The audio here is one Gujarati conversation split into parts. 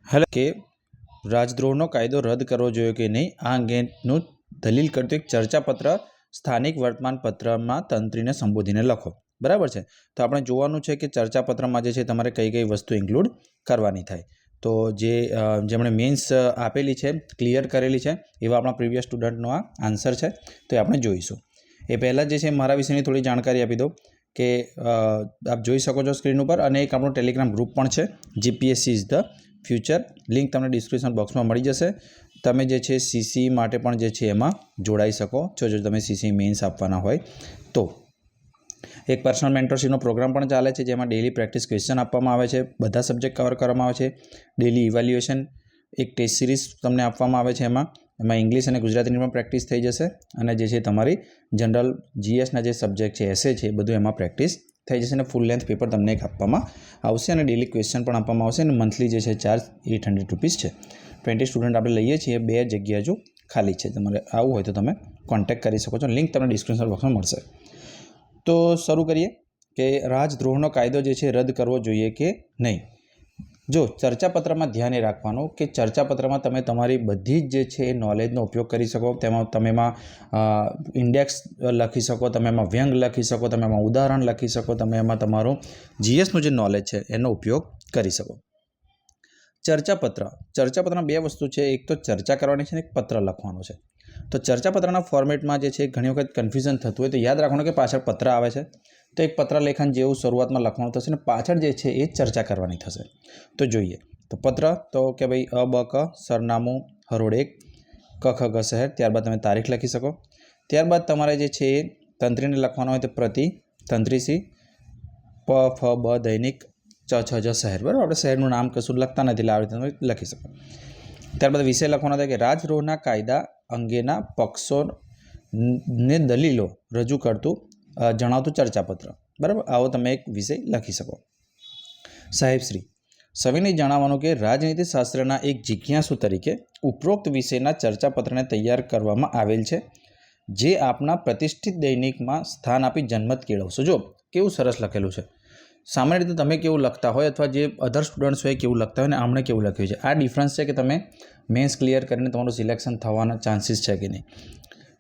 હેલો કે રાજદ્રોહનો કાયદો રદ કરવો જોઈએ કે નહીં આ અંગેનું દલીલ કરતું એક ચર્ચાપત્ર સ્થાનિક વર્તમાનપત્રમાં તંત્રીને સંબોધીને લખો. બરાબર છે. તો આપણે જોવાનું છે કે ચર્ચાપત્રમાં જે છે તમારે કઈ કઈ વસ્તુ ઇન્ક્લુડ કરવાની થાય. તો જેમણે મેન્સ આપેલી છે, ક્લિયર કરેલી છે, એવા આપણા પ્રીવિયસ સ્ટુડન્ટનો આ આન્સર છે. તો એ આપણે જોઈશું. એ પહેલાં જે છે મારા વિશેની થોડી જાણકારી આપી દો કે આપ જોઈ શકો છો સ્ક્રીન ઉપર, અને એક આપણો ટેલિગ્રામ ગ્રુપ પણ છે, GPSC is the future. Link તમને ડિસ્ક્રિપ્શન બોક્સમાં મળી જશે. તમે જે છે સીસી માટે પણ જે છે એમાં જોડાઈ શકો છો જો તમે સીસી મેન્સ આપવાના હોય તો. એક પર્સનલ મેન્ટરશીપનો પ્રોગ્રામ પણ ચાલે છે જેમાં ડેલી પ્રેક્ટિસ ક્વેશ્ચન આપવામાં આવે છે, બધા સબ્જેક્ટ કવર કરવામાં આવે છે, ડેલી ઇવેલ્યુએશન, એક ટેસ્ટ સિરીઝ તમને આપવામાં આવે છે. એમાં ઇંગ્લિશ અને ગુજરાતીની પણ પ્રેક્ટિસ થઈ જશે, અને જે છે તમારી જનરલ જીએસના જે સબ્જેક્ટ છે, એસે છે, બધું એમાં પ્રેક્ટિસ થઈ જશે. અને ફૂલ લેન્થ પેપર તમને એક આપવામાં આવશે અને ડેલી ક્વેશ્ચન પણ આપવામાં આવશે. અને મંથલી જે છે ચાર્જ 800 રૂપીસ છે. 20 સ્ટુડન્ટ આપણે લઈએ છીએ, 2 જગ્યા જો ખાલી છે. તમારે આવવું હોય તો તમે કોન્ટેક્ટ કરી શકો છો. લિંક તમને ડિસ્ક્રિપ્શન બોક્સમાં મળશે. તો શરૂ કરીએ કે રાજદ્રોહનો કાયદો જે છે રદ કરવો જોઈએ કે નહીં. જો ચર્ચાપત્રમાં ધ્યાન એ રાખવાનું કે ચર્ચાપત્રમાં તમે તમારી બધી જ જે છે એ નોલેજનો ઉપયોગ કરી શકો. તેમાં તમે એમાં ઇન્ડેક્સ લખી શકો, તમે એમાં વ્યંગ લખી શકો, તમે એમાં ઉદાહરણ લખી શકો, તમે એમાં તમારું જીએસનું જે નોલેજ છે એનો ઉપયોગ કરી શકો. ચર્ચાપત્રમાં 2 વસ્તુ છે, એક તો ચર્ચા કરવાની છે અને એક પત્ર લખવાનો છે. તો ચર્ચાપત્રના ફોર્મેટમાં જે છે ઘણી વખત કન્ફ્યુઝન થતું હોય તો યાદ રાખવાનું કે પાછળ પત્ર આવે છે. તો એક પત્ર લેખન જેવું શરૂઆતમાં લખવાનું થશે અને પાછળ જે છે એ ચર્ચા કરવાની થશે. તો જોઈએ તો પત્ર તો કે ભાઈ અ બ ક સરનામું હરોળ 1 ક ખ ગ શહેર, ત્યારબાદ તમે તારીખ લખી શકો. ત્યારબાદ તમારે જે છે એ તંત્રીને લખવાનો હોય તો પ્રતિ તંત્રીસી પ ફ બ દૈનિક ચ છ જ શહેર. બરાબર, આપણે શહેરનું નામ કશું લખતા નથી એટલે આવી રીતે તમે લખી શકો. ત્યારબાદ વિષય લખવાનો થાય કે રાજદ્રોહના કાયદા અંગેના પક્ષોને દલીલો રજૂ કરતું જણાવતું ચર્ચાપત્ર. બરાબર, આવો તમે એક વિષય લખી શકો. સાહેબશ્રી, સવિનય જણાવવાનું કે રાજનીતિ શાસ્ત્રના એક જિજ્ઞાસુ તરીકે ઉપરોક્ત વિષયના ચર્ચાપત્રને તૈયાર કરવામાં આવેલ છે, જે આપના પ્રતિષ્ઠિત દૈનિકમાં સ્થાન આપી જનમત કેળવશો. જો કેવું સરસ લખેલું છે. સામાન્ય રીતે તમે કેવું લખતા હોય અથવા જે અધર સ્ટુડન્ટ્સ હોય કેવું લખતા હોય ને આમણે કેવું લખ્યું છે, આ ડિફરન્સ છે કે તમે મેન્સ ક્લિયર કરીને તમારું સિલેક્શન થવાના ચાન્સીસ છે કે નહીં.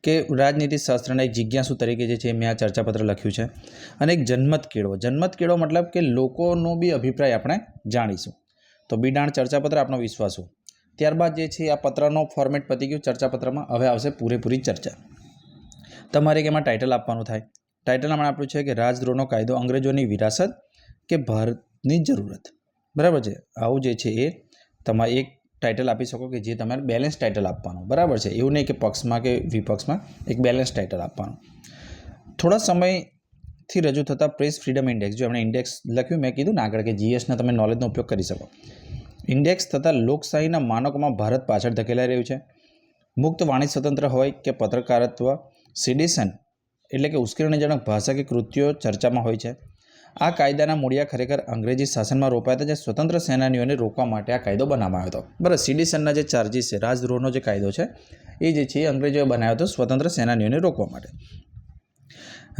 કે રાજનીતિ શાસ્ત્રના એક જિજ્ઞાસુ તરીકે જે છે મેં આ ચર્ચાપત્ર લખ્યું છે. અને એક જનમત કેળવો મતલબ કે લોકોનો બી અભિપ્રાય આપણે જાણીશું. તો બિડાણ ચર્ચાપત્ર આપણો વિશ્વાસો. ત્યારબાદ જે છે આ પત્રનો ફોર્મેટ પતી ગયું ચર્ચાપત્રમાં. હવે આવશે પૂરેપૂરી ચર્ચા. તમારે એક એમાં ટાઇટલ આપવાનું થાય. ટાઇટલમાં આપ્યું છે કે રાજદ્રોહનો કાયદો અંગ્રેજોની વિરાસત કે ભારતની જરૂરત. બરાબર છે. આવું જે છે એ તમારે એક ટાઇટલ આપી શકો કે જે તમારે બેલેન્સ ટાઇટલ આપવાનું. બરાબર છે, એવું નહીં કે પક્ષમાં કે વિપક્ષમાં, એક બેલેન્સ ટાઇટલ આપવાનું. થોડા સમયથી રજૂ થતા પ્રેસ ફ્રીડમ ઇન્ડેક્સ, જો એમણે ઇન્ડેક્સ લખ્યું, મેં કીધું ને આગળ કે જીએસના તમે નોલેજનો ઉપયોગ કરી શકો. ઇન્ડેક્સ થતાં લોકશાહીના માનકોમાં ભારત પાછળ ધકેલાઈ રહ્યું છે. મુક્ત વાણી સ્વતંત્ર હોય કે પત્રકારત્વ, સિડિશન એટલે કે ઉશ્કેરણીજનક ભાષા કે કૃત્યો ચર્ચામાં હોય છે. આ કાયદાના મૂળિયા ખરેખર અંગ્રેજી શાસનમાં રોપાયા હતા, જે સ્વતંત્ર સેનાનીઓને રોકવા માટે આ કાયદો બનાવવામાં આવ્યો હતો. બરાબર, સિડિશનના જે ચાર્જીસ છે, રાજદ્રોહનો જે કાયદો છે એ જે છે અંગ્રેજોએ બનાવ્યો હતો સ્વતંત્ર સેનાનીઓને રોકવા માટે.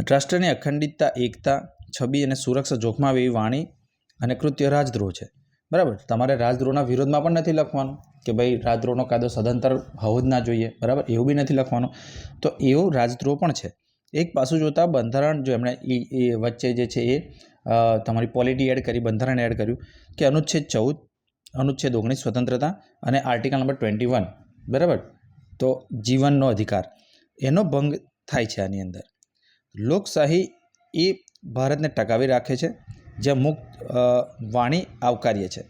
રાષ્ટ્રની અખંડિતતા, એકતા, છબી અને સુરક્ષા જોખમાં આવે એવી વાણી અને કૃત્ય રાજદ્રોહ છે. બરાબર, તમારે રાજદ્રોહના વિરોધમાં પણ નથી લખવાનું કે ભાઈ રાજદ્રોહનો કાયદો સદંતર હોવો જ ના જોઈએ. બરાબર, એવું બી નથી લખવાનું. તો એવું રાજદ્રોહ પણ છે. એક પાસું જોતા બંધારણ, જો એમણે એ વચ્ચે જે છે એ તમારી પોલિટી એડ કરી, બંધારણ એડ કર્યું કે અનુચ્છેદ 14, અનુચ્છેદ 19 સ્વતંત્રતા અને આર્ટિકલ નંબર 21, બરાબર, તો જીવનનો અધિકાર, એનો ભંગ થાય છે આની અંદર. લોકશાહી એ ભારતને ટકાવી રાખે છે, જ્યાં મુક્ત વાણી આવકાર્ય છે.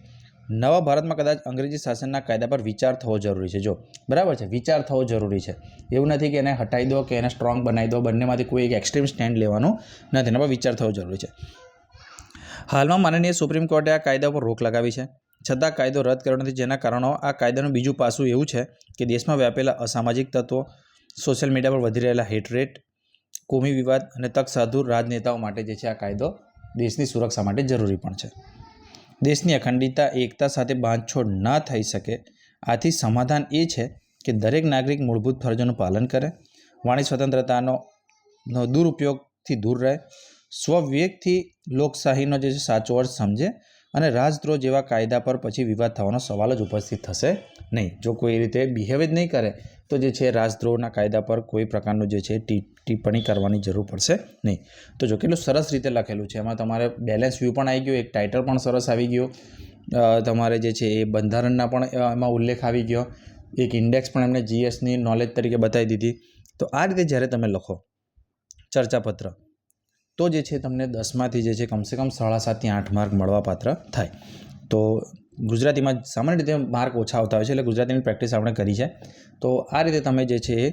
નવા ભારતમાં કદાચ અંગ્રેજી શાસનના કાયદા પર વિચાર થવો જરૂરી છે. જો બરાબર છે, વિચાર થવો જરૂરી છે. એવું નથી કે એને હટાવી દો કે એને સ્ટ્રોંગ બનાવી દો, બંનેમાંથી કોઈ એક એક્સ્ટ્રીમ સ્ટેન્ડ લેવાનું નથી, એના પર વિચાર થવો જરૂરી છે. હાલમાં માનનીય સુપ્રીમ કોર્ટે આ કાયદા પર રોક લગાવી છે, છતાં કાયદો રદ કર્યો નથી. જેના કારણો, આ કાયદાનું બીજું પાસું એવું છે કે દેશમાં વ્યાપેલા અસામાજિક તત્વો, સોશિયલ મીડિયા પર વધી રહેલા હેટરેટ, કોમી વિવાદ અને તકસાધુ રાજનેતાઓ માટે જે છે આ કાયદો દેશની સુરક્ષા માટે જરૂરી પણ છે. દેશની અખંડિતતા, એકતા સાથે બાંધછોડ ન થઈ શકે. આથી સમાધાન એ છે કે દરેક નાગરિક મૂળભૂત ફરજોનું પાલન કરે, વાણી સ્વતંત્રતાનો દુરુપયોગથી દૂર રહે, સ્વવિવેકથી લોકશાહીનો જે સાચો અર્થ સમજે અને રાજદ્રોહ જેવા કાયદા પર પછી વિવાદ થવાનો સવાલ જ ઉપસ્થિત થશે નહીં. જો કોઈ રીતે બિહેવ જ નહીં કરે તો જે છે રાજદ્રોહના કાયદા પર કોઈ પ્રકારનું જે છે ટિપ્પણી કરવાની જરૂર પડશે નહીં. તો જો કેટલું સરસ રીતે લખેલું છે, એમાં તમારે બેલેન્સ વ્યૂ પણ આવી ગયો, એક ટાઇટલ પણ સરસ આવી ગયો, તમારે જે છે એ બંધારણના પણ એમાં ઉલ્લેખ આવી ગયો, એક ઇન્ડેક્સ પણ એમને જીએસની નોલેજ તરીકે બતાવી દીધી. તો આ રીતે જ્યારે તમે લખો ચર્ચાપત્ર તો જે છે તમને 10માંથી જે છે કમસે કમ 7.5 થી 8 માર્ક મળવાપાત્ર થાય. તો ગુજરાતીમાં સામાન્ય રીતે માર્ક ઓછા આવતા હોય છે, એટલે ગુજરાતીની પ્રેક્ટિસ આપણે કરી છે. તો આ રીતે તમે જે છે એ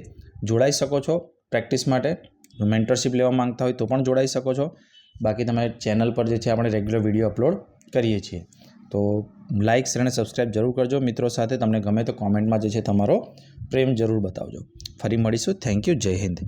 જોડાઈ શકો છો પ્રેક્ટિસ માટે. મેન્ટરશિપ લેવા માંગતા હોય તો પણ જોડાઈ શકો છો. બાકી તમે ચેનલ પર જે છે આપણે રેગ્યુલર વિડીયો અપલોડ કરીએ છીએ. તો લાઇક શેર અને સબસ્ક્રાઈબ જરૂર કરજો. મિત્રો સાથે તમને ગમે તો કોમેન્ટમાં જે છે તમારો પ્રેમ જરૂર બતાવજો. ફરી મળીશું. Thank you. જય હિન્દ.